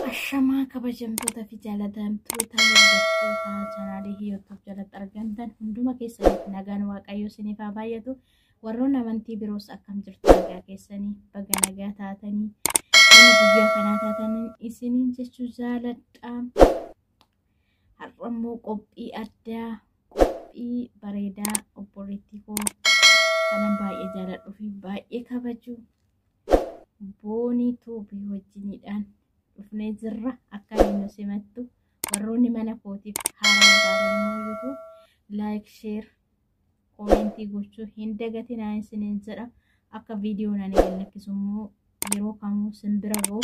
Ashamaa kabajamtoota fi jaalatamtoota hordoftoota chaanaalii YouTube jalatti argamtan hunduma keessanitti nagaan Waaqayyoo isiniif haa baay'atu. Warroonni amantii biroos akkam jirtu nagaa keessanii baga nagaa taatanii nama guyyaa kanaa taatanii isiniin jechuu jaaladha. Har'ammoo qophii addaa qophii bareedaa obboleettii koo kanan baay'ee jaaladhuu fi baay'ee kabaju boonii tuubii wajjiniidhaan dhufnee jirra. Akka inni simattu warroonni mana kootiif haaraa taatan immoo YouTube like share commenti gochuu hin dagatinaa isiniin jedha. Akka viidiyoon ani galmeessu immoo yeroo kamuu simbira ga'u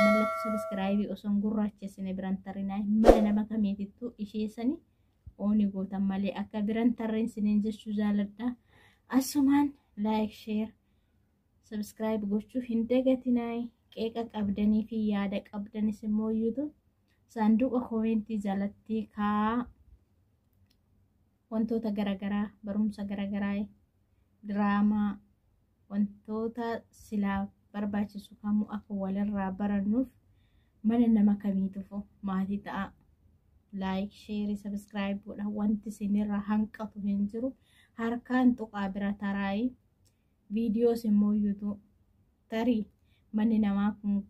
mallattoo subscribe osoo gurraachessine biraan tarinaa mana nama kamiitittuu isheessanii ooni gootan malee akka biraan tarreen isiniin jechuu jaaladha. Asumaan like share subscribe gochuu hin dagatinaa. Qeeqa qabdanii fi yaada qabdanis immoo YouTube saanduqa commenti jalatti wantoota garagaraa barumsa garagaraa diraamaa wantoota silaa barbaachisu kamuu akka walirraa barannuuf mana nama kamiitufu maatii ta'a. Like share subscribe godha. Wanti isinirraa hanqatu hin jiru. Harkaan tuqaa bira taraayi videos immoo YouTube tarii manni namaa kun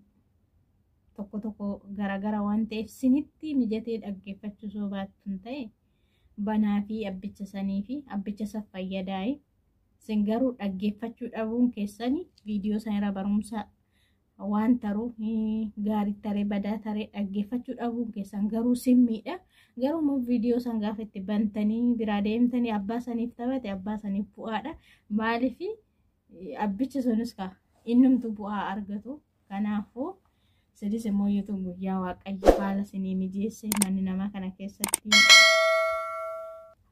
tokko garagara waan ta'eef sinitti mijatee dhaggeeffachuu soo baattuun ta'e banaa fi abbicha sanii fi abbicha isa fayyadaa'e sin garuu dhaggeeffachuu dhabuun keessanii viidiyoo sanirra barumsa waan taruu gaarii taree badaa taree dhaggeeffachuu dhabuun keessan garuu simmiidha. Garuu immoo viidiyoo san gaafa itti bantanii biraa deemtanii abbaa saniif taphate abbaa saniif bu'aadha. Maaliif abbicha sunis innumtu bu'aa argatu. Kanaafuu sidis immoo YouTube guyyaa Waaqayyo haala isinii mijeesse manni namaa kana keessatti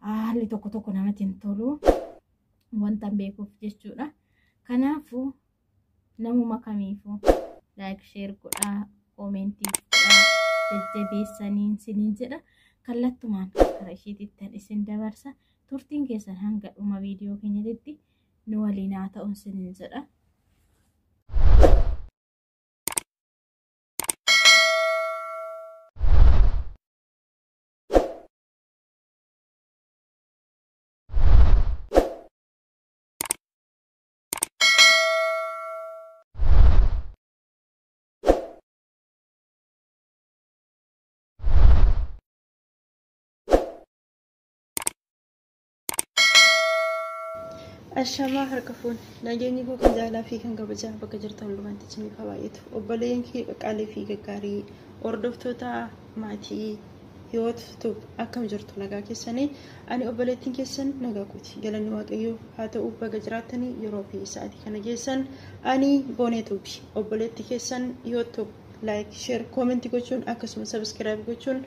haalli tokko namatti hin tolu wanta beekuuf jechuudha. Kanaafuu namuma kamiifuu like share godhaa commenti godhaa jajjabeessaniin isiniin jedha. Kallattumaan karaa isheetittan isin dabarsa. Turtiin keessan hanga dhuma viidiyoo keenyatti nu waliin haa ta'uun isiniin jedha. Ashamaa harka fuun nageenyi koo kan jaalaa fi kan kabajaa bakka jirtan hundumaatti isiniif haa baay'atu. Obboleen kee qaalii fi gaggaarii hordoftoota maatii YouTube akkam jirtu nagaa keessanii. Ani obboleettiin keessan nagaa kooti. Galanni Waaqayyoo haa ta'u baga jiraattanii yeroo fi sa'aatii kana keessan ani booneetuubi. Obboleettii keessan YouTube like share comment gochuun akkasuma subscribe gochuun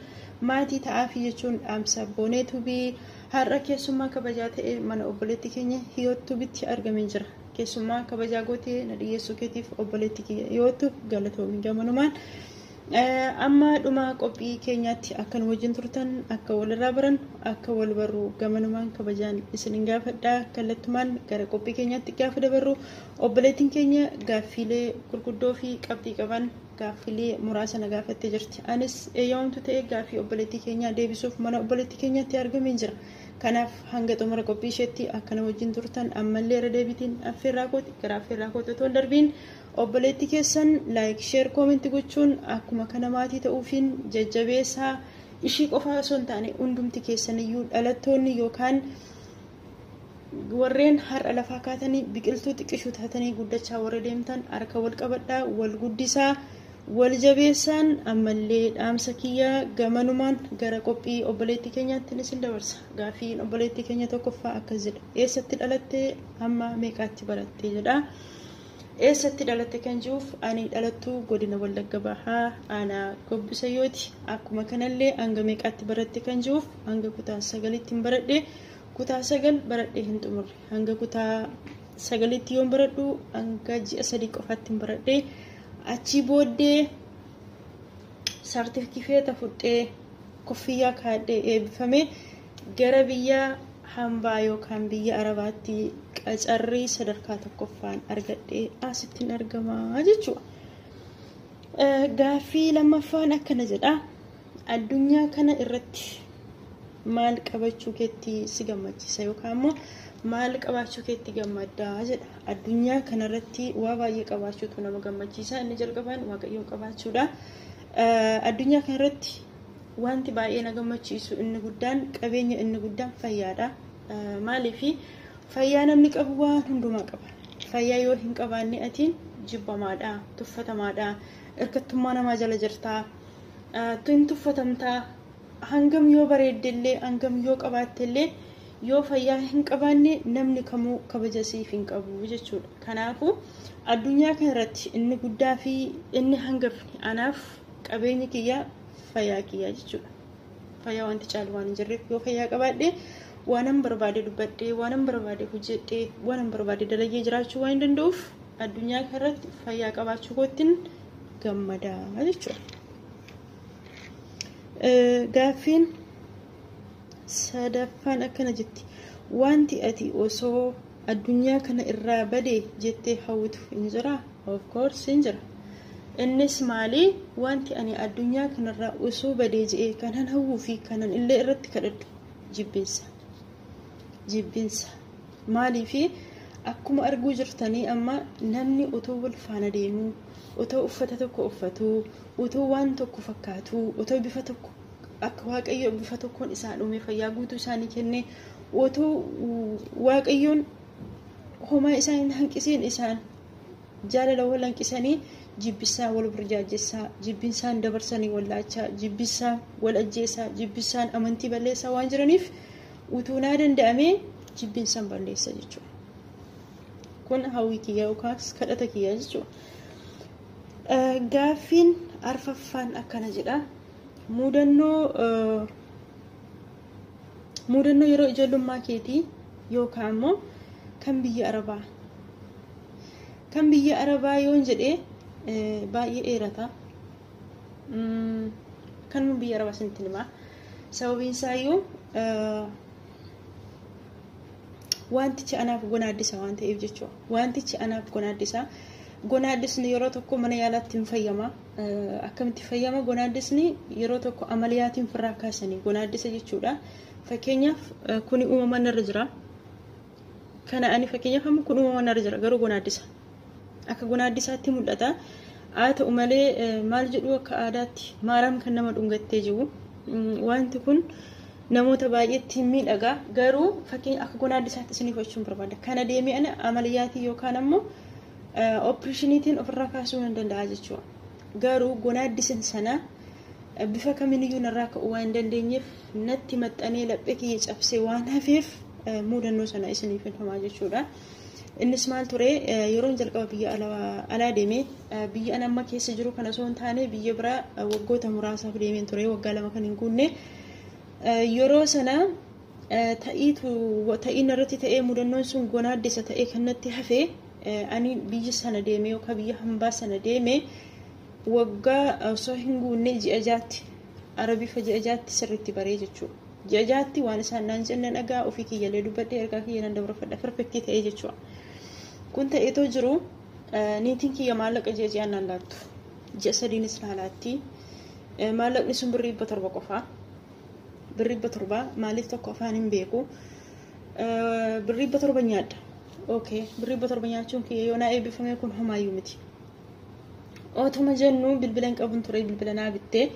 maatii ta'aa fi jechuun dhaamsa booneetuubi. Har'a keessummaa kabajaa ta'e mana obboleettii keenya YouTubetti argamee jira. Keessummaa kabajaa gootee na dhiyeessuu keetiif obboleettii keenya YouTube galatoomii gamanumaan. Amma dhuma qophii keenyaatti akka nu wajjin turtan akka walirraa baran akka wal barru gamanumaan kabajaan isiniin gaafadha. Kallattumaan gara qophii keenyaatti gaafa dabarru obboleettiin keenya gaaffiilee gurguddoo fi qabxii qaban gaaffiilee muraasa na gaafattee jirti. Anis eeyyamamtu ta'e gaaffii obboleettii keenyaa deebisuuf mana obboleettii keenyaatti argamee jira. Kanaaf hanga xumura qophii isheetti akka nu wajjin turtan ammallee irra deebitiin affeerraa kooti gara affeerraa kooti otoo hin darbiin obboleettii keessan like share comment gochuun akkuma kana maatii ta'uufiin jajjabeessaa ishii qofaa osoo hin taane hundumti keessaniyyuu dhalattoonni yookaan warreen har'a lafaa kaatanii biqiltuu xiqqishuu taatanii guddachaa warra deemtan harka wal qabadhaa wal guddisaa wal jabeessaan ammallee dhaamsa kiyyaa gamanumaan gara qophii obboleettii keenyaatti isin dabarsa. Gaaffiin obboleettii keenya tokkoffaa akkas jedha. Eessatti dhalattee amma meeqaatti barattee jedha. Eessatti dhalatte kan jiruuf ani dhalattuu godina Wallagga Bahaa aanaa Gobbisayyooti. Akkuma kanallee hanga meeqaatti baratte kan jiruuf hanga kutaa 9tti hin baradhe. Kutaa 9 baradhee hin xumurre. Hanga kutaa 9tti yoon baradhu hanga ji'a 3 qofaatti hin baradhe. Achi booddee sartifikeeta fudhee koffiyyaa kaadhee eebbifame gara biyya hambaa yookaan biyya Arabaatti qacarrii sadarkaa tokkoffaan argadhee asittiin argamaa jechuudha. Gaaffii lammaffaan akkana jedha. Addunyaa kana irratti maal qabachuu keetti si gammachiisa yookaan immoo maal qabaachuu keetti gammaddaa jedha. Addunyaa kana irratti waa baay'ee qabaachuutu nama gammachiisa. Inni jalqabaan waaqayyoon qabaachuudha. Addunyaa kana irratti wanti baay'ee na gammachiisu inni guddaan qabeenya inni guddaan fayyaadha. Maaliif fayyaa namni qabu waan hundumaa qaba. Fayyaa yoo hin qabaanne atiin jibbamaadha, tuffatamaadha, hirkattummaa namaa jala jirtaa, tuffatamtaa. Hangam yoo bareeddellee hangam yoo qabaattellee yoo fayyaa hin qabaanne namni kamuu kabaja siif hin qabu jechuudha. Kanaafuu addunyaa kana irratti inni guddaa fi inni hangafni anaaf qabeenya kiyyaa fayyaa kiyyaa jechuudha. Fayyaa wanti caalu waan hin jirreef yoo fayyaa qabaadhe waanan barbaade dubbadhee waanan barbaade hojjedhee waanan barbaade dalagee jiraachuu waan danda'uuf addunyaa kana irratti fayyaa qabaachuu kootiin gammadaa jechuudha. Gaaffiin sadaffaan akkana jetti. Wanti ati osoo addunyaa kana irraa badee jettee hawwitu hin jiraa? Of course hin jira. Innis maali? Wanti ani addunyaa kanarraa osoo badee je'ee kanan hawwuu fi kanan illee irratti kadhadhu jibbinsa. Jibbinsa. Maaliifi akkuma arguu jirtanii amma namni otoo wal faana deemuu, otoo uffata tokko uffatuu, otoo waan tokko fakkaatuu, otoo bifa tokko akka waaqayyo bifa tokkoon isaan uume fayyaa guutuu isaanii kennee, otoo waaqayyoon homaa isaan hin hanqisiin isaan jaalala wal hanqisanii jibbisaa wal burjaajessaa, jibbinsaan dabarsanii wallaachaa, jibbisaan wal ajjeessaa, jibbisaan amantii balleessaa waan jiraniif utuu naa danda'amee jibbinsaan balleessa jechuudha. Kun hawwii kiyyaa yookaan kadhata kiyyaa jechuudha. Gaaffiin arfaffaan akkana jedha. Mudannoo yeroo ijoollummaa keetii yookaan immoo kan biyya Arabaa. Kan biyya Arabaa yoon jedhee baay'ee dheerata. Kan biyya Arabaa isinitti himaa. Sababiin isaayyuu wantichi anaaf gonaaddisa waan ta'eef jechuudha. Wantichi anaaf gonaaddisa. Gonaaddisni yeroo tokko mana yaalaatti hin fayyama. Akkamitti fayyama? Gonaaddisni yeroo tokko amaliyaatiin firraa kaasanii gonaaddisa jechuudha. Fakkeenyaaf kuni uumamaan irra jira. Kana ani fakkeenyaaf amma kun uumamaan irra jira garuu gonaaddisa. Akka gonaaddisaatti mul'ata. Haa ta'u malee maal jedhu akka aadaatti maaraam kan nama dhungattee jiru. Wanti kun namoota baay'eetti miidhagaa garuu fakkeenya akka gonaaddisaatti isiniif gochuun barbaada. Kana deemee ana amaliyaatii yookaan ammoo opereeshiniitiin ofirraa kaasuu nan danda'a jechuudha. Garuu gonaaddisin sana bifa kamiiniyyuu narraa ka'uu waan dandeenyeef natti maxxanee laphee kiyya cabsee waan hafeef mudannoo sana isiniif himaa jechuudha. Innis maal ture yeroo jalqaba biyya alaa deemee biyya an amma keessa jiru kana osoo hin taane biyya biraa waggoota muraasaaf deemeen ture waggaa 2 kan hin guunne. Yeroo sana ta'iin irratti ta'ee mudannoon sun gonaaddisa ta'ee kan natti hafee ani biyya sana deemee yookaan biyya hambaa sana deemee waggaa osoo hin guunne ji'a jaatti arabiifa ji'a jaatti sirriitti baree jechuudha. Ji'a jaatti waan isaan naan jenne dhagaa ofii kiyyaalee dubbadhee ergaa kiyya nan dabarfadha perfektii ta'ee jechuudha. Kun ta'eetoo jiru niitiin kiyya maallaqa ji'a ji'aan naan laattu. Ji'a sadiinis naa laatti. Maallaqni sun birrii 700 qofaa. Birrii 700 maaliif tokko afaan hin beeku. Birrii 700 nyaadha. Okay, birrii 700 nyaachuun kiyya yoo naa eebbifame kun homaayyuu miti. Otuma jennu bilbila hin qabun ture bilbila naa bittee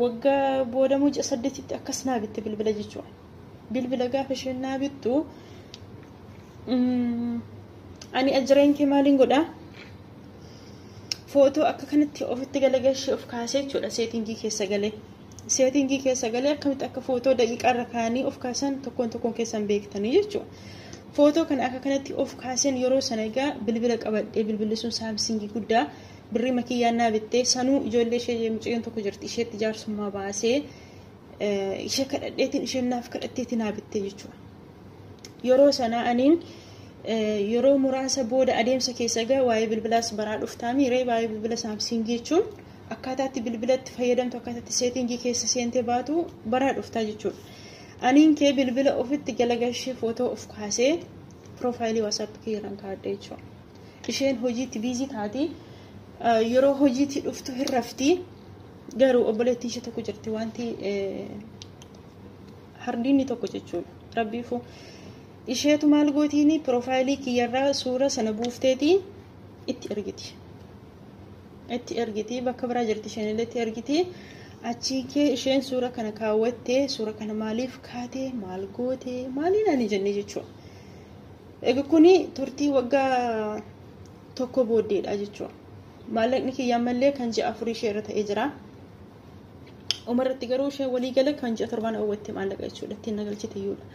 waggaa boodamuu ji'a 8tti akkas naa bitte bilbila jechuudha. Bilbila gaafa isheen naa bittu ani ajireen kee maaliin godhaa? Footoo akka kanatti ofitti galagalchee of kaasee jechuudha seetingii keessa galee. Seetingii keessa galee akkamitti akka footoo daqiiqaarra kaanii of kaasan tokkoon keessan beektanii jechuudha. Footoo kan akka kanatti of kaaseen yeroo sana egaa bilbila qabadhee bilbilli sun saamsingii guddaa birrii makiyyaan naa bittee sanuu ijoollee ishee mucayyoo tokko jirti isheetti jaarsummaa baasee ishee kadhadheetiin isheen naaf kadhatteetiin naa bittee jechuudha. Yeroo sana aniin yeroo muraasa booda adeemsa keessa egaa waa'ee bilbilaas baraa dhuftaa miiree waa'ee bilbila saamsingii jechuun akkaataatti bilbilatti fayyadamtu akkaataatti seetingii keessa seentee baatu baraa dhuftaa jechuudha. Aniin kee bilbila ofitti galagalchee footoo of kaasee profaayilii WhatsApp kiyyaan kaa'adhe jechuudha. Isheen hojiitti biizii taati yeroo hojiitti dhuftu hin rafti garuu obboleettii ishee tokko jirti wanti hardinni tokko jechuudha rabbiifu isheetu maal gootiini profaayilii kiyyarraa suura sana buufteeti itti ergiti bakka biraa jirti isheen illee itti ergiti achii kee isheen suura kana kaawwattee suura kana maaliif kaatee maal gootee maaliin ani jennee jechuudha egaa kuni turtii waggaa tokko booddeedha jechuudha maallaqni kiyyaa mallee kan ji'a 4 ishee irra ta'ee jira umarratti garuu ishee walii gala kan ji'a 7 awwatte maallaqa jechuudha ittiin nagalchite iyyuudha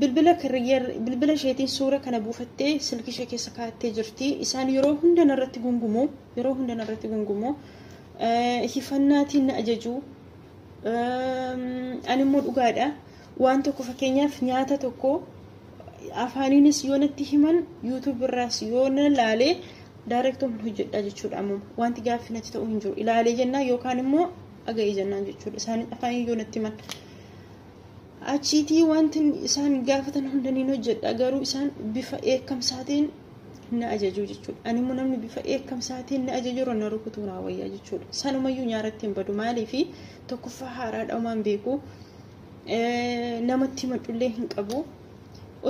bilbila isheetiin suura kana buufattee silkii ishee keessa kaa'attee jirti isaan yeroo hunda narratti gungumu hifannaatiin na ajaju ani immoo dhugaadha waan tokko fakkeenyaaf nyaata tokko afaaniinis yoo natti himan YouTube irraas yoo na laalee daareektoon hojjedha jechuudha ammoo wanti gaaffii natti ta'u hin jiru ilaalee jennaan yookaan immoo aga'ee jennaan jechuudha isaan afaaniin yoo natti himan achiitii wanti isaan gaafatan hundaniin hojjedha garuu isaan bifa eekamsaatiin na ajaju jechuudha ani immoo namni bifa eekamsaatiin na ajaju yeroo na rukutu naa wayyaa jechuudha sanumayyuu nyaaratti hin badu maaliifi tokkoffaa haaraadha umaan beeku namatti madullee hin qabu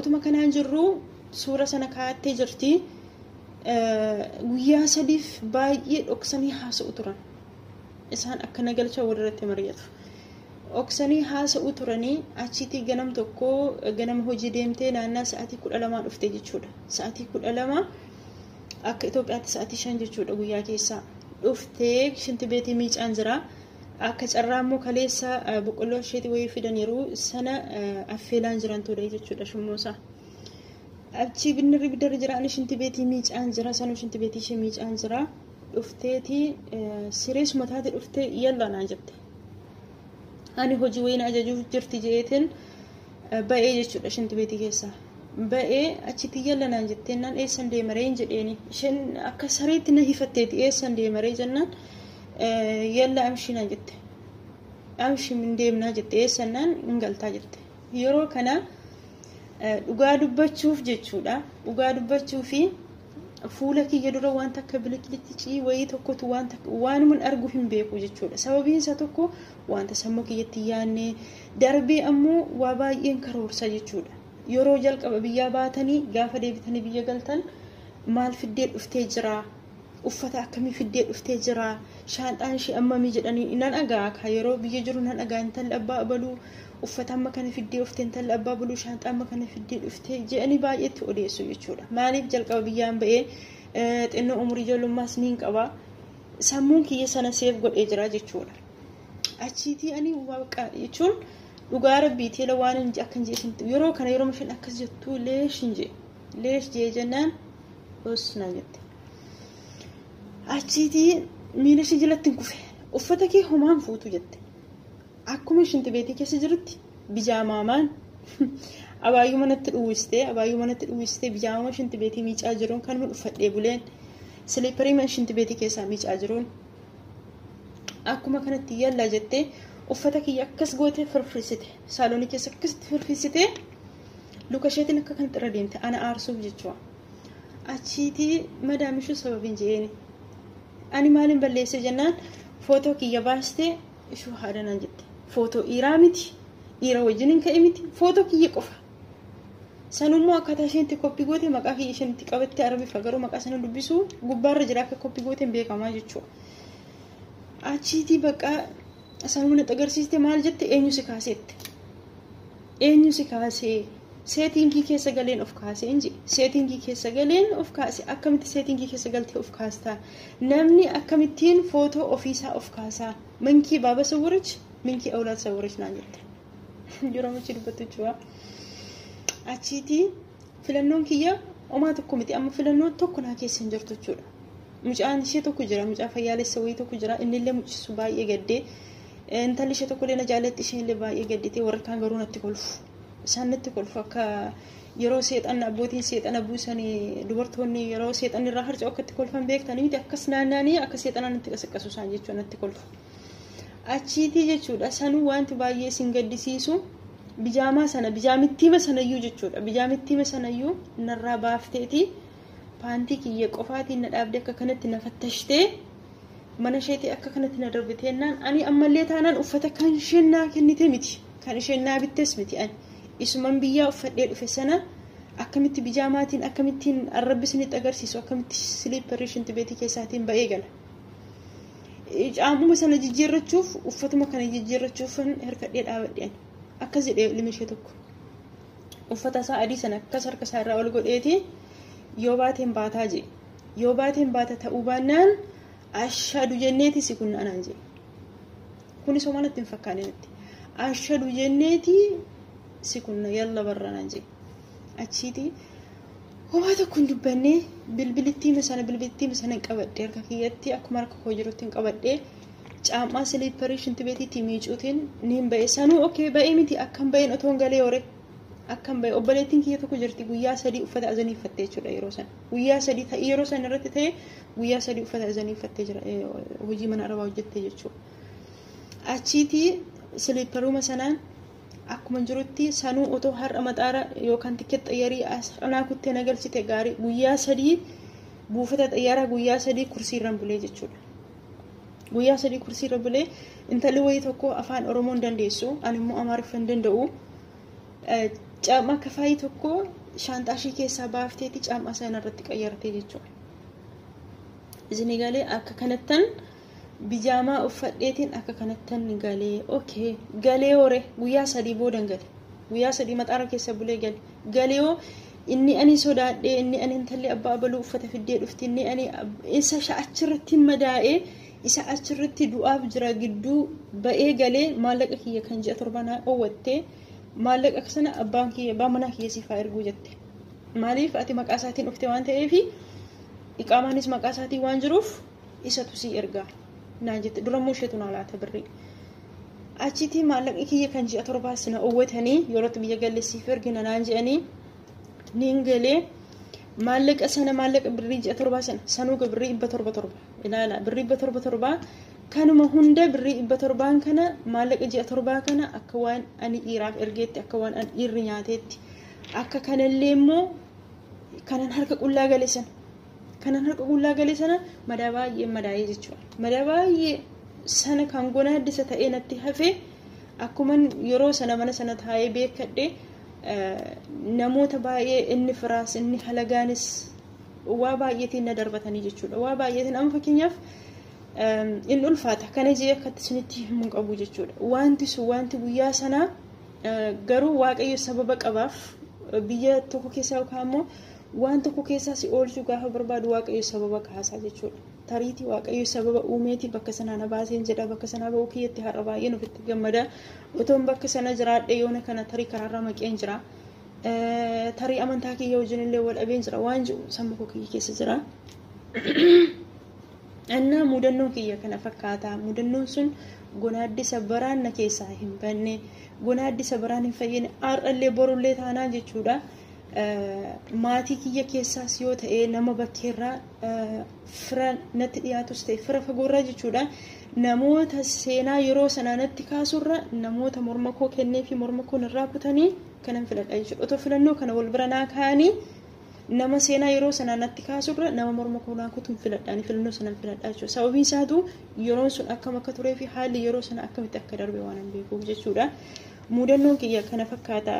otuma kanaan jirru suura sana kaa'attee jirti guyyaa 3 baay'ee dhoksanii haasa'u turan isaan akka nagalcha walirratti mari'atu oksanii haasa'u turanii achiitii ganam tokko ganama hojii deemtee naannaa sa'aatii 12 dhufte jechuudha sa'aatii 12 akka Itoophiyaatti sa'aatii 5 jechuudha guyyaa keessaa dhuftee shinti beetii miicaan jira akka carraa immoo kaleessa boqqolloo isheetii wayii fidan yeroo sana affeelaan jiran ture jechuudha shummoosaa achi binnirri bidarri jira ani shinti beetii miicaan jira sanuu shinti beetii ishee miicaan jira dhufteetii sirees mataate dhuftee yalla naan jette ani hojii wayina ajajuuf jirti jeetiin ba'ee jechuudha shinti beetii keessaa ba'ee achitti yalla naan jetteenaan eessan deemaree jedheeni isheen akka sareetti na hifatteeti eessan deemaree jennaan yalla amshi naan jette amshi min deemnaa jette eessannaan hin galtaa jette yeroo kana dhugaa dubbachuuf jechuudha dhugaa dubbachuufi fuula kiyya dura wanta akka bilikilicii wayii tokkotu waan mun argu hin beeku jechuudha sababiin isaa tokko wanta sammuu kiyyatti yaanne darbee ammoo waa baay'een karoorsa jechuudha yeroo jalqaba biyyaa baatanii gaafa deebitanii biyya galtan maal fiddee dhuftee jira uffata akkamii fiddee dhuftee jira shaanxaan ishee ammamii jedhanii nan dhagaa yeroo biyya jiru nan dhagaa intalli abbaa abaluu uffata amma kana fiddee dhuftee intalli abbaa abaluu shaanxaa amma kana fiddee dhuftee jedhanii baay'eetti odeessu jechuudha maaliif jalqaba biyyaan ba'ee xinnoo umurii ijoollummaas niin qaba sammuun kiyya sana seef godhee jira jechuudha achiitii ani waaqa jechuun dhugaa rabbiitii la waan inji akkan jeesinti yeroo kana yeroo mashin akkas jettu leesh jee jennaan osnaa jette achiitii miila ishee jalatti hin kufe uffata kee homaan fuutu jette akkuma shinti beetii keessa jirutti bijaamaamaan abaayyuu manatti dhuwwistee bijaamama shinti beetii miicaa jiruun kan mun uffadhee buleen siliiparii man shinti beetii keessaa miicaa jiruun akkuma kanatti yallaa jettee uffata kiyya akkas gootee firfirsite saaloonii keessa akkasitti firfirsite luka isheetiin akka kan xirra deemte ana aarsuuf jechuudha achiitii madaamishuu sababiin jeeni ani maalin balleesse jennaan footoo kiyya baastee ishuu haadanaan jette footoo dhiiraa miti dhiira wajjiniin ka'e miti footoo kiyya qofa sanummoo akkaataa isheetti koppii goote maqaa kiyya isheetti qabatte arabifa garuu maqaa sana dubbisuu gubbaarra jira akka koppii gooteen beekamaa jechuudha achiitii bakka sanumna agarsiiste maal jette eenyu si kaasee seetingii keessa galeen of kaasee inji seetingii keessa galeen of kaasee akkamitti seetingii keessa galtee of kaastaa namni akkamittiin footoo ofiisaa of kaasaa minkii baaba sawwirich minkii awlaad sawwirich naan jette yeroo machi dubbattu jechuudha achiitii filannoon kiyya omaa tokko miti amma filannoo tokko naa keessa hin jirtu jechuudha mucaan ishee tokko jira mucaa fayyaalessa wayii tokko jira innillee mucisu baay'ee gaddee intalli ishee tokko illee na jaalatti isheenillee baay'ee gadditee warra kaan garuu natti kolfu isaan natti kolfu akka yeroo seexan abbootiin seexana buusanii dubartoonni yeroo seexan irraa harca'u akkatti kolfan beektanii miti akkas naannaanii akka seexanaan natti qasaqqasu isaan jechuun natti kolfu achiitii jechuudha sanuu wanti baay'ee sin gaddisiisu bijaamaa sana bijaamittiima sanayyuu jechuudha bijaamittiima sanayyuu narraa baafteeti paantii kiyya qofaatiin na dhaabde akka kanatti na fattashtee mana isheetii akka kanatti na darbiteennaan ani ammallee taanaan uffata kan isheen naa kennite miti kan isheen naa bittes miti ani isuman biyyaa uffadhee dhufe sana akkamitti bijaamaatiin akkamittiin arrabbisnitti agarsiisu akkamitti siliipparii shinti beetii keessaatiin ba'ee gala caamuma sana jijjiirrachuuf uffatuma kana jijjiirrachuuf hirkadhee dhaabadhe akkas jedhee limishee tokko uffata isaa adii sana akkas harka isaa irraa ol godheeti yoo baateen baataa jee yoo baateen baata ta'uu baannaan ashhadu jenneeti si kun anaan jee kuni soomaalatti hin fakkaannetti ashhadu jenneeti si kun yalla barranaan jee achiiti homaa tokko hin dubbannee bilbilittii sana qabadhe harka kiyyatti akkuma harka koo jirutti hin qabadhe caammaa siliipparii shinti beetiitti miicuutiin niin ba'e sanuu okee ba'ee miti akkam ba'een otoon galee hore akkam ba'e obboleettiin kiyya tokko jirti guyyaa 3 uffata azaniiffattee jechuudha yeroo sana guyyaa 3 ta'e yeroo sana irratti ta'e guyyaa 3 uffata azaniiffattee jira hojii mana arabaa hojjettee jechuudha achiiti siliipparuma sanaan akkuma jirutti sanuu otoo har'a maxaara yookaan tikeet xayyarii asxanaa kuttee nagalchite gaarii guyyaa 3 buufata xayyaaraa guyyaa 3 kursiirran bulee jechuudha guyyaa 3 kursiirra bulee intalli wayii tokko afaan oromoon dandeessu ani immoo amaariffaa hin danda'u caammaa kafaayii tokko shaanxaashii keessaa baafteeti caammaa sana irratti qayyartee jechuudha isin galee akka kanattan bijaamaa uffadheetiin akka kanattan galee okay galee hore guyyaa 3 boodan gale guyyaa 3 maxaara keessa bulee galee inni ani sodaadhee inni ani intalli abbaa baluu uffata fiddee dhufti inni ani isa achirratti madaa'ee isa achirratti du'aaf jira gidduu ba'ee galee maallaqa kiyya kan ji'a 7 oowwattee maallaqa sana abbaan kiyya abbaa manaa kiyya siifaa erguu jette maaliif ati maqaa isaatiin dhufte waan ta'eef iqaamaanis maqaa isaatiin waan jiruuf isatu si ergaa naan jette durammoo isheetu naa laata birrii achitti maallaqni kiyya kan ji'a 7 sana oowwatanii yerootti biyya galleessiif ergina naan jedhanii niin galee maallaqa sana maallaqa birrii ji'a 7 sana sanuu birrii 700 ilaala birrii 700 kanuma hunda birrii 700 kana maallaqa ji'a 7 kana akka waan ani dhiiraaf ergeetti akka waan ani dhiirri nyaateetti akka kanallee immoo kanan harka qullaa galee sana madaa baay'ee madaa'ee jechuudha madaa baay'ee sana kan gonaadisa ta'ee natti hafee akkuma yeroo sana mana sana taa'ee beekadhe namoota baay'ee inni firaas inni halagaanis waa baay'eetiin na darbatanii jechuudha waa baay'eetiin amma fakkeenyaaf in ulfaata kana jee akkatti isinitti himuu qabu jechuudha wanti guyyaa sana garuu waaqayyo sababa qabaaf biyya tokko keessaa yookaan immoo waan tokko keessaa si oolchuu gaafa barbaadu waaqayyo sababa kaasaa jechuudha tariiti waaqayyo sababa uumeeti bakka sanaa na baaseen jedha bakka sanaa ba'uu kiyyatti har'a baay'een ofitti gammada otoon bakka sana jiraadhe yoona kana tarii karaarraa maqeen jira tarii amantaa kiyya wajjin illee wal dhabeen jira waan jiru sammuu koo kiyya keessa jira annaa mudannoon kiyya kana fakkaata mudannoon sun gonaaddisa baraan na keessaa hin banne gonaaddisa baraan hin fayyine har'allee borullee taanaa jechuudha maatii kiyya keessaas yoo ta'e nama bakkeerraa fira natti dhiyaatus ta'e fira fagoorraa jechuudha namoota seenaa yeroo sanaa natti kaasurra namoota morma koo kennee fi morma koo irraa kutanii kanan filadha jechuudha otoo filannoo kana wal bira naa kaa'anii nama seenaa yeroo sanaa natti kaasurra nama morma koo naa kutuun filadhaan filannoo sanaan filadhaa jechuudha sababiin isaatu yeroon sun akkam akka turee fi haalli yeroo sana akkamitti akka darbe waan hin beekuuf jechuudha mudannoon kiyya kana fakkaata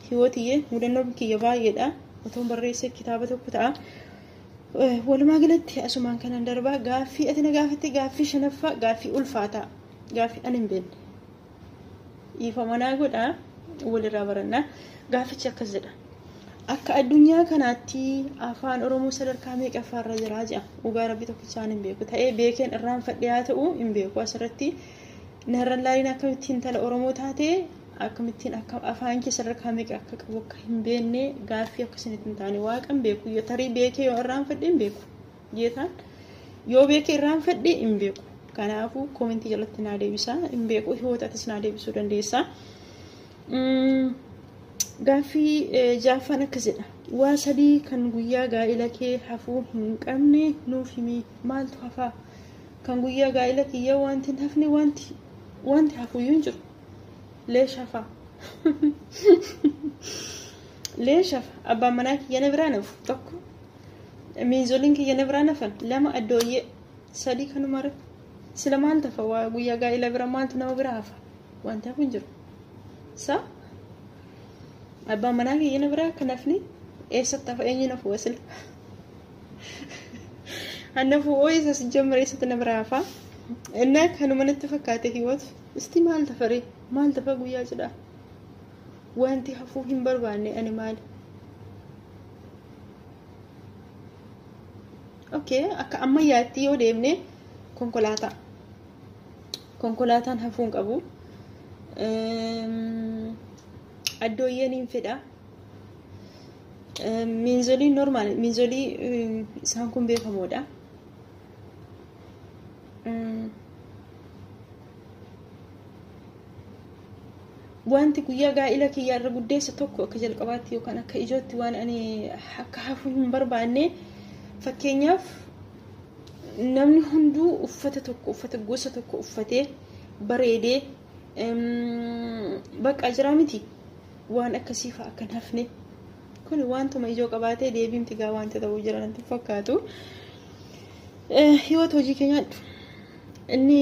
hiwootiyye mudannoon kiyya baay'eedha otoon barreessee kitaaba tokko ta'a walumaa galatti asumaan kanan darbaa gaaffii ati na gaafatte gaaffii shanaffaa gaaffii ulfaataa gaaffii ani hin beekne ifamanaa godha walirraa barannaa gaaffichi akkas jedha akka addunyaa kanaatti afaan oromoo sadarkaa meeqaffaarra jira jedha dhugaa rabbi tokkichaan hin beeku ta'ee beekeen irraan fadhee haa ta'u hin beeku asirratti narran laaliin akkamittiin tala oromoo taate akkamittiin akka afaan kee sadarkaa meeqa akka qabu akka hin beekne gaaffii akkasinitti hin taane waaqan beeku yoo tarii beekee yoo irraan fadhee hin beeku jeetaan yoo beekee irraan fadhee hin beeku kanaafuu koomentii jalatti naa deebisaa hin beeku hiwootatis naa deebisuu dandeessaa gaaffii jaaffaan akkas jedha waa sadii kan guyyaa gaa'ela kee hafuu hin qabne nuuf himi maaltu hafaa kan guyyaa gaa'ela kiyya wanti hin hafne wanti hafuuyyuu hin jiru leeshafa leeshafa abbaan manaa kiyya na biraa nafu tokko miinzoliin kiyya na biraan hafan lama addooyyee sadii kanumara sila maal tafa waa guyyaa gaa'ila bira maaltu nama bira hafa wanta kun jiru sa abbaan manaa kiyya na biraa kan hafni eessatti hafa eenyu nafu wasila annafu ooyisa si jammara eessatti na biraa hafa innaa kanuma natti fakkaate hiwatu isti maal tafare maal tafa guyyaa jedha wanti hafuu hin barbaanne ani maali okay akka ammayyaatti yoo deemne konkolaataan hafuun qabu addooyyeen hin fedha miinzolii normaal miinzolii isaan kun beekamoodha wanti guyyaa gaa'ila kiyyaarra guddeessa tokko akka jalqabaatti yookaan akka ijootti waan ani akka hafuu hin barbaanne fakkeenyaaf namni hunduu uffata gosa tokko uffatee bareedee bakka jira miti waan akkasii fa'a akka hafne kun wantuma ijoo qabaatee deebiimti gaa wanta ta'uu jira natti fakkaatu hiwata hojii keenyaadhu inni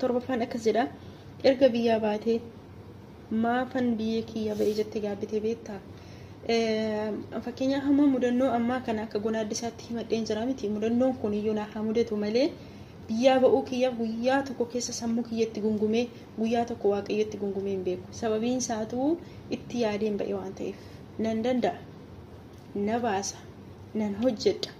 torbaffaan akkas jedha erga biyyaa baatee maafan biyya kiyya ba'ee jettee gaabbitee beektaa fakkeenya hamma mudannoo ammaa kana akka gonaaddisaatti himadheen jira miti mudannoon kun iyyuu na haa mudatu malee biyyaa ba'uu kiyya guyyaa tokko keessa sammuu kiyyatti gungumee guyyaa tokko waaqayyotti gungumee hin beeku sababiin isaatu itti yaadeen ba'e waan ta'eef nan danda'a na baasa nan hojjedha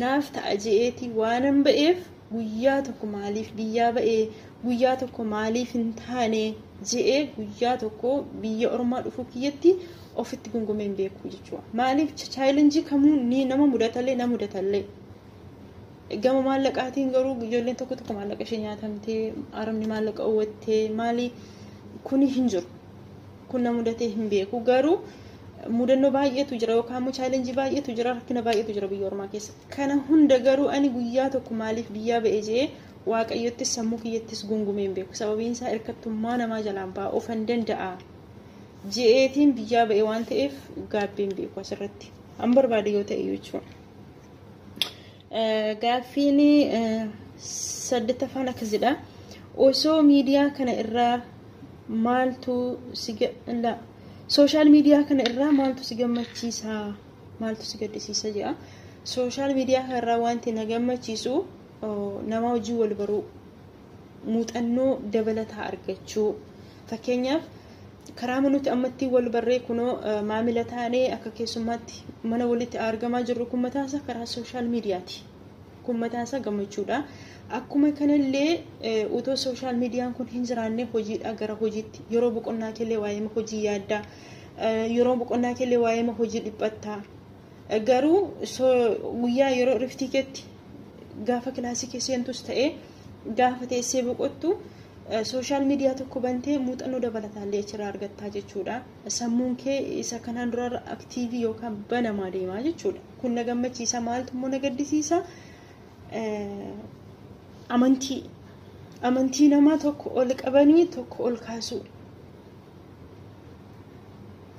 naaf ta'a je'eeti waanan ba'eef guyyaa tokko maaliif biyyaa ba'ee guyyaa tokko maaliif hin taane je'ee guyyaa tokko biyya ormaa dhufuu kiyyatti ofitti gungumee hin beeku jechuudha maaliif chaalenjii kamuu ni nama mudatallee gama maallaqaatiin garuu ijoolleen tokko maallaqa ishee nyaatamtee aramni maallaqa uwwattee maali kuni hin jiru kun na mudatee hin beeku garuu mudannoo baay'eetu jira yookaan immoo chaalenjii baay'eetu jira rakkina baay'eetu jira biyya ormaa keessa kana hunda garuu ani guyyaa tokko maaliif biyyaa ba'ee jee waaqayyottis sammuu kiyyattis gungumee hin beeku sababiin isaa hirkattummaa namaa jalaan ba'aa ofan danda'a je'eetiin biyyaa ba'e waan ta'eef gaabbee hin beeku asirratti an barbaade yoo ta'e jechuudha gaaffiin saddettaffaan akkas jedha osoo miidiyaa kana irraa maaltu si sooshaal miidiyaa kana irraa maaltu si gammachiisa maaltu si gaddisiisa jedha sooshaal miidiyaa kana irraa wanti na gammachiisu nama hojii wal baruu muuxannoo dabalataa argachuu fakkeenyaaf karaa nuti ammatti wal barree kunoo maamila taanee akka keessummaatti mana walitti argamaa jirru kun mataansa karaa sooshaal miidiyaati kun mataansa gammachuudha akkuma kanallee utoo sooshaal miidiyaan kun hin jiraanne hojiidha gara hojiitti yeroo boqonnaa keellee waa'ee hojii yaadda yeroo boqonnaa keellee waa'ee hojii dhiphatta garuu guyyaa yeroo riftikeetti gaafa kilaasii keesseentus ta'ee gaafa teessee boqottu sooshaal miidiyaa tokko bantee muuxannoo dabalataallee achirraa argattaa jechuudha sammuun kee isa kanaan dura aktiivii yookaan banamaa deemaa jechuudha kun na gammachiisa maaltu immoo na gaddisiisa amantii namaa tokko ol qabanii tokko ol kaasuu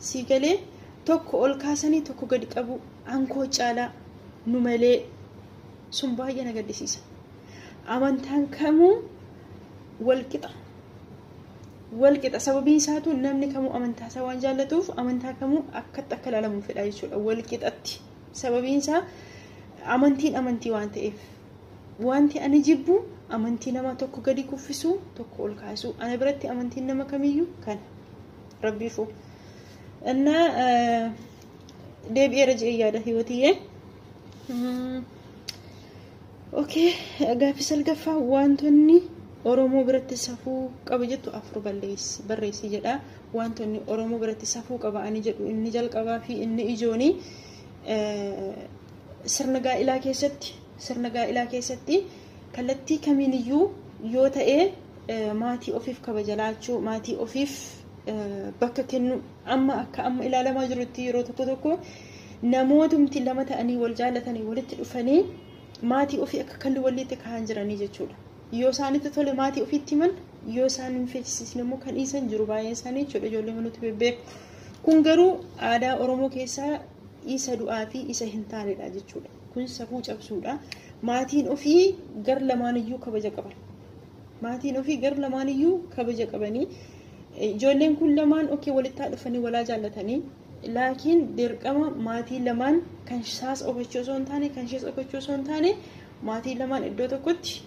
siigalee tokko ol kaasanii tokko gadi qabu ankoo caalaa nu malee sun baay'ee na gaddisiisa amantaan kamuu walqixa sababiin isaatu namni kamuu amantaa isaa waan jaallatuuf amantaa kamuu akkatti akka ilaalamu fedha jechuudha walqixatti sababiin isaa amantii waan ta'eef wanti ani jibbu amantii nama tokko gadi kuffisuu tokko ol kaasuu ana biratti amantiin nama kamiyyuu kana rabbiifu inna deebi'eera jedhee yaada hiwatiyee okay gaaffii salgaffaa wantoonni Oromoo biratti safuu qaba jettu afur barreessi jedha wantoonni Oromoo biratti safuu qaba ani jedhu inni jalqabaa fi inni ijooni sirna gaa'ilaa keessatti kallattii kamiiniyyuu yoo ta'e maatii ofiif kabajalaachuu maatii ofiif bakka kennu amma ilaalamaa jirutti yeroo tokko namootumti lama ta'anii wal jaallatanii walitti dhufanii maatii ofii akka kalli walitti kaa'an jiranii jechuudha yoo isaanitti tole maatii ofiitti himan yoo isaan hin feesisin immoo kan dhiisan jiru baay'een isaanii jechuudha ijoollee manuutti bebbeeku kun garuu aadaa Oromoo keessaa isa du'aa fi isa hin taanedha jechuudha. Kun safuu cabsuudha. Maatiin ofii gar lamaaniyyuu kabaja qaban. Maatiin ofii gar lamaaniyyuu kabaja qabanii ijoolleen kun lamaan okee walitti dhufanii walaa jaallatanii laakiin dirqama maatii lamaan kan isaas ofachoo osoo hin taane kan ishees ofachoo osoo hin taane maatii lamaan iddoo tokkotti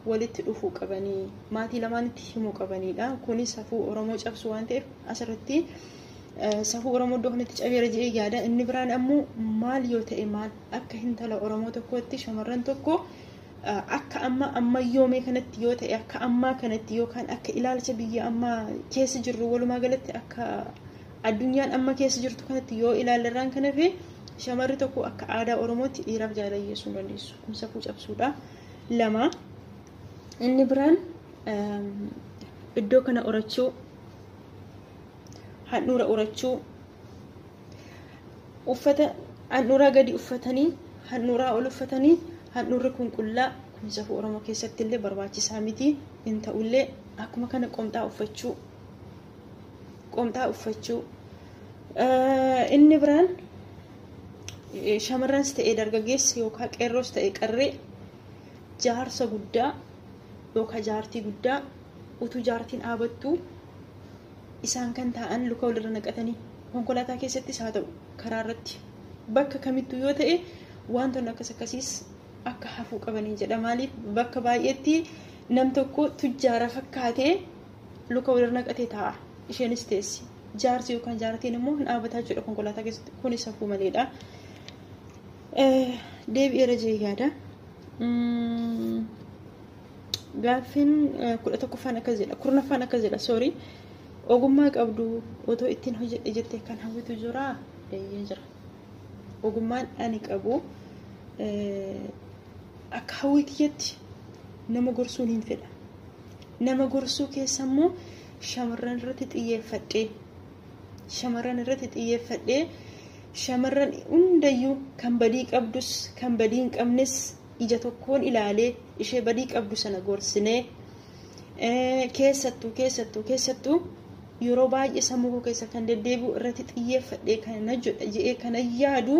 walitti dhufuu qabanii maatii lamaanitti himuu qabanidha. Kunis safuu Oromoo cabsu waan ta'eef asirratti safuu Oromoo iddoo kanatti cabeera jedhee yaada. Inni biraan ammoo maal yoo ta'e maal akka intala Oromoo tokkotti shamarran tokko akka ammayyoomee kanatti yoo ta'e akka ammaa kanatti yookaan akka ilaalcha biyya ammaa keessa jirru walumaa galatti akka addunyaan amma keessa jirtu kanatti yoo ilaallarraan kana fi shamarri tokko akka aadaa Oromootti dhiiraaf jaalalleessuu hin dandeessu. Kun safuu cabsuudha. Lama inni biraan iddoo kana urachuu handhuura urachuu uffata handhuuraa gadi uffatanii handhuuraa ol uffatanii handhuurri kun qullaa kun safuu Oromoo keessatti illee barbaachisaa miti. In ta'ullee akkuma kana qomxaa uffachuu inni biraan shamarranis ta'ee dargaggeessi yookaan qeerroos ta'ee qarree jaarsa guddaa yookaan jaartii guddaa utuu jaartiin dhaabattu isaan kan ta'an luka walirra naqatanii konkolaataa keessattis haa ta'u karaa irratti bakka kamittuu yoo ta'e wantoonni akkasiis akka hafuu qabanii jedha. Maaliif bakka baay'eetti nam tokko tujjaara fakkaatee luka walirra naqatee taa'a. Isheenis teessi. Jaarsi yookaan jaartiin immoo hin dhaabataa jechuudha konkolaataa keessatti. Kunis hafuu maleedha. Deebi'eera jee yaada. Gaaffiin 11ffaan akkas jedha. 10ffaan akkas jedha. Sorry. Ogummaa qabdu otoo ittiin hojjedhe jettee kan hawwitu jiraa? Jira. Ogummaan ani qabu akka hawwii kiyyaatti nama gorsuun hin fedha. Nama gorsuu keessa immoo shamarran irratti xiyyeeffadhee shamarran hundayyuu kan badii qabdus kan badii hin qabnes ija tokkoon ilaalee ishee badii qabdu sana gorsinee keessattuu yeroo baay'ee sammuu koo keessa kan deddeebi'u irratti xiyyeeffadhee kana jedhee kana yaadu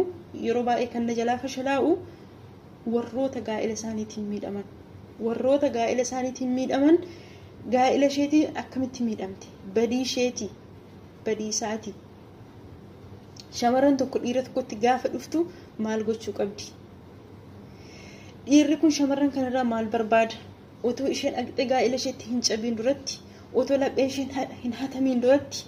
yeroo baay'ee kan na jalaa fashalaa'u warroota gaa'ela isaaniitiin miidhaman gaa'ela isheetii akkamitti miidhamte badii isheetii badii isaatii shamarran tokko dhiira tokkotti gaafa dhuftu maal gochuu qabdi? Dhiirri kun shamarran kanarraa maal barbaada? Otoo isheen dhaqxee gaa'ela isheetti hin cabiin duratti otoo laphee isheen hin hatamiin duratti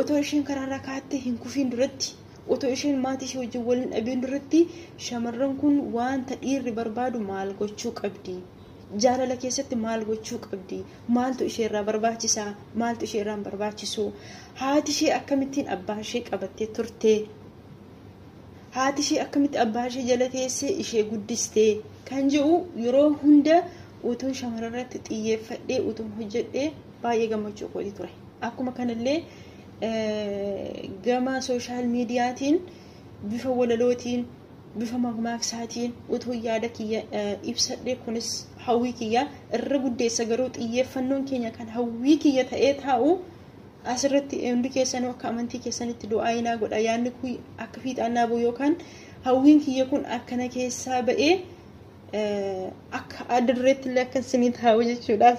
otoo isheen karaarraa kaattee hin kufiin duratti otoo isheen maatii ishee wajjin waliin dhabiin duratti shamarran kun wanta dhiirri barbaadu maal gochuu qabdi? Jaalala keessatti maal gochuu qabdi? Maaltu isheerraa barbaachisaa? Maaltu isheerraa hin barbaachisu? Haati ishee akkamittiin abbaa ishee qabattee turte? Haati ishee akkamitti abbaa ishee jala teessee ishee guddistee? Kan jedhu yeroo hunda utuun shamarran irratti xiyyeeffadhee utuun hojjedhee baay'ee gammachuu kooti ture. Akkuma kanallee gama sooshaal miidiyaatiin bifa walalootiin bifa mamaaksaatiin utuu yaada kiyya ibsadhee kunis hawwii kiyya irra guddeessa. Garuu xiyyeeffannoon keenya kan hawwii kiyya ta'ee taa'u asirratti hundi keessanuu akka amantii keessanitti du'aayinaa godha. Yaadni kun akka fiixaannaa bu'u yookaan hawwiin kiyya kun akkana keessaa ba'ee akka adirreetti illee akka isinii taa'u jechuudha.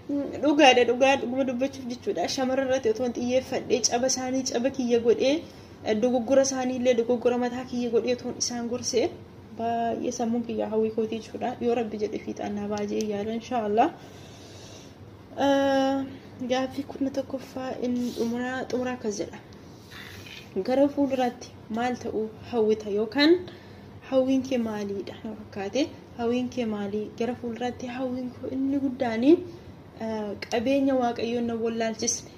Dhuguma dubbachuuf jechuudha. Shamarran irratti otoo xiyyeeffadhee caba isaanii caba kiyya godhee dogoggora isaanii illee dogoggora mataa kiyya godhee otoo isaan gorsee baay'ee sammuun kiyya hawwii kootii jechuudha. Yoo rabbi jedhe fiixaannaa baajee yaala inshaallah. Gaaffii 11ffaa inni xumuraa akkas jedha. Gara fuulduraatti maal ta'uu hawwita yookaan hawwiin kee maaliidha? Fakkaate hawwiin kee maalii? Gara fuulduraatti hawwiin koo inni guddaanii qabeenya waaqayyoon na wallaalchisne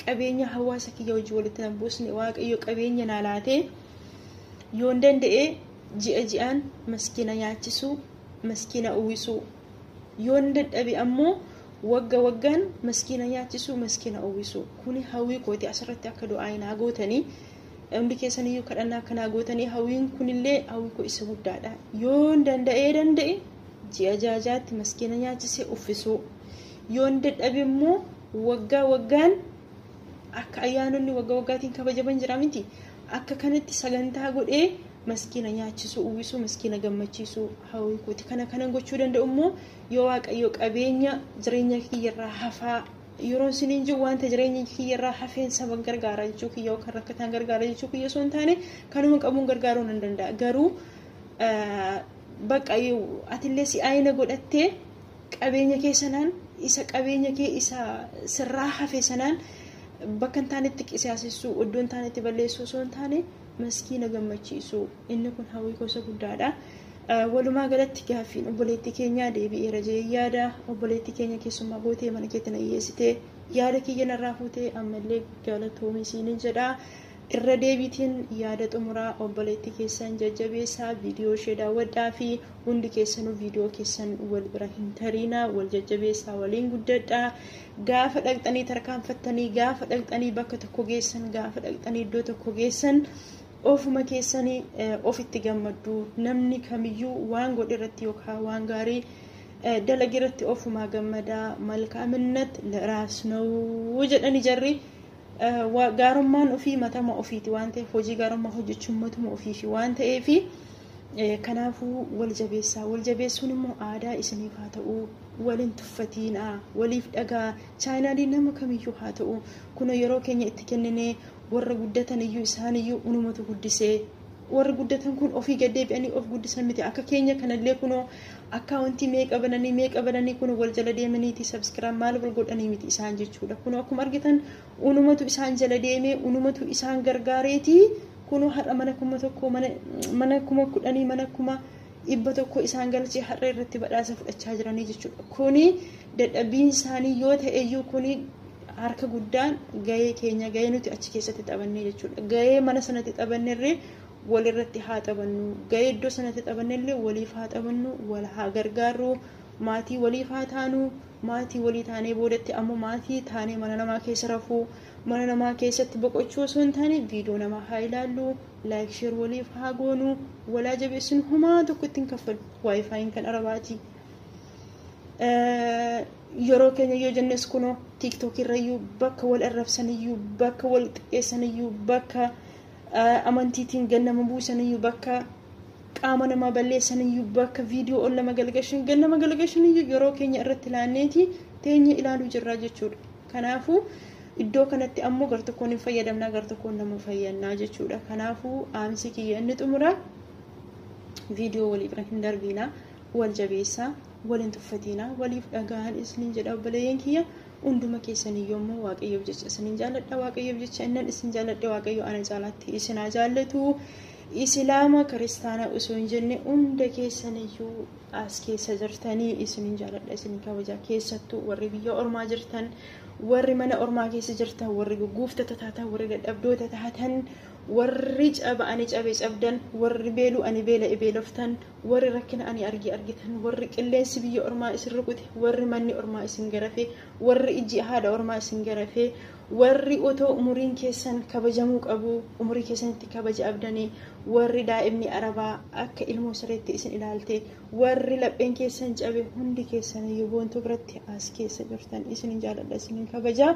qabeenya hawaasa kiyya wajjin walitti na buusne waaqayyo qabeenya na laatee yoon danda'e ji'a ji'aan maskiina nyaachisuu maskiina uwwisuu yoon dadhabe ammoo waggaan maskiina nyaachisuu maskiina uwwisuu. Kuni hawwii kooti. Asirratti akka du'aayinaa gootanii hundi keessaniyyuu kadhannaa akkanaa gootanii hawwiin kunillee hawwii koo isa guddaadha. Yoon danda'e ji'a jaajaatti maskiina nyaachisee uffisuu yoon dadhabe immoo waggaan akka ayyaanonni waggaa waggaatiin kabajaman jira miti akka kanatti sagantaa godhee maskiina nyaachisu uwwisu maskiina gammachiisu hawwii kooti kana gochuu danda'u immoo yoo waaqayyo qabeenya jireenya kiyyarraa hafaa yeroo siniin jiru wanta jireenya kiyyarraa hafeen saban gargaara jechuu kiyya yookaan rakkataan gargaara jechuu kiyya osoo hin taane kanuma qabuun gargaaruu nan danda'a garuu bakka atillee si aayina godhattee qabeenya kee sanaan isa qabeenya kee isa sirraa hafe sanaan bakka hin taanetti qisaasessuu iddoo hin taanetti balleessuu osoo hin taane maskiina gammachiisuu inni kun hawwii gosa guddaadha. Walumaa galatti gaaffiin obboleettii keenyaa deebi'eera jee yaada obboleettii keenya keessummaa gootee mana keetti na dhiyeessitee yaada kiyya narraa fuutee ammallee galatoomii siiniin jedha. Irra deebiitiin yaada xumuraa obboleettii keessan jajjabeessaa viidiyoo ishee daawwadhaa fi hundi keessanuu viidiyoo keessan wal bira hin tariinaa wal jajjabeessaa waliin guddadhaa. Gaafa dhaqxanii tarkaanfattanii gaafa dhaqxanii bakka tokko geessan gaafa dhaqxanii iddoo tokko geessan ofuma keessanii ofitti gammaddu namni kamiyyuu waan godhe irratti yookaan waan gaarii dalage irratti ofuma gammadaa malkaaminnat laraas nuu jedhani jarri gaarummaan ofii matama ofiiti waan ta'eef hojii gaarummaa hojjechuun matuma ofiifi waan ta'eef kanaafuu wal jabeessuun immoo aadaa isiniif haa ta'u waliin tuffatiinaa waliif dhagaa chaayinaalii nama kamiyyuu haa ta'u kun yeroo keenya itti kenninee warra guddatan iyyuu isaan iyyuu unumatu guddisee warra guddatan kun ofii gaddeebi'anii of guddisan miti akka keenya kanallee kunoo akkaawuntii meeqa bananii kun wal jala deemaniiti sabskiraayib maal wal godhanii miti isaan jechuudha kunoo akkuma argitan unumatu isaan jala deemee unumatu isaan gargaareeti kunoo har'a mana kuma tokko mana kuma kudhanii mana kuma ibba tokko isaan galchee har'a irratti badhaasa fudhachaa jiranii jechuudha kuni dadhabbiin isaanii yoo ta'e iyyuu kuni harka guddaan gahee keenya gahee nuti achi keessatti taphannee jechuudha gahee mana sanatti taphannee walirratti haa taphannu gahee iddoo sanatti taphannellee waliif haa taphannu wal haa gargaarru maatii waliif haa taanu maatii walii taanee boodatti ammoo maatii taanee mana namaa keessa rafuu mana namaa keessatti boqochuu osoo hin taane viidiyoo namaa haa ilaallu laayik sheer waliif haa goonu walaa jabeessuun homaa tokko ittiin kaffalu waayifaayiin kan arabaati. Yeroo keenya yoo jennes kunoo tiiktook irrayyuu bakka wal arrabsaniyyuu bakka wal xiqqeessaniyyuu bakka amantiitiin gannama buusaniyyuu bakka qaama namaa balleessaniyyuu bakka viidiyoo ol lama galgashan gannama galgashaniyyuu yeroo keenya irratti laanneeti teenya ilaaluu jirraa jechuudha. Kanaafuu iddoo kanatti ammoo gar tokkoon hin fayyadamnaa gar tokkoon nama fayyannaa jechuudha. Kanaafuu aamsi kiyya inni xumuraa viidiyoo walii bira hin darbinaa wal jabeessaa waliin tuffatiinaa waliif dhagaan isiniin jedha obboleeyyan kiyya hunduma keessanii yommuu waaqayyoof jecha isiniin jaalladha waaqayyoof jecha innan isin jaalladhe waaqayyo ana jaalaatti isinaa jaallatu islaama kiristaana osoo hin jenne hunda keessaniyyuu as keessa jirtanii isiniin jaalladha isiniin kabajaa keessattuu warri biyya ormaa jirtan warri mana ormaa keessa jirtan warri gugguuftota taatan warri dadhabdoota taatan warri caba'anii cabee cabdan warri beelu ani beela beeloftan warri rakkina ani argitan warri qilleensi biyya ormaa isin rukute warri manni ormaa isin garafe warri iji haadha ormaa isin garafe warri otoo umuriin keessan kabajamuu qabu umurii keessanitti kabaja abdanii warri daa'imni arabaa akka ilmoo sareetti isin ilaalte warri lapheen keessan cabe hundi keessan boontuu biratti as keessa jirtan isin jaalladha isin kabajaa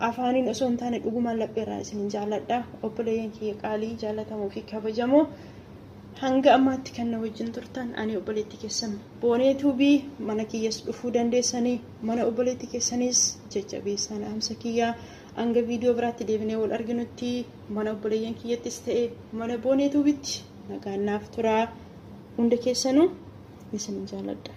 afaaniin osoo hin taane dhugumaan lapheerraa isin jaalladha obboleeyyan kiyya qaalii jaallatamoo fi kabajamoo hanga ammaatti kan na wajjin turtan ani obboleettii keessan booneetuubii mana kiyyas dhufuu dandeessanii mana obboleettii keessanis jajjabeessan amsa kiyyaa hanga viidiyoo biraatti deebinee wal arginutti mana obboleeyyan kiyyattis ta'e mana booneetuubitti nagaan naaf turaa hunda keessanuu isin jaalladha.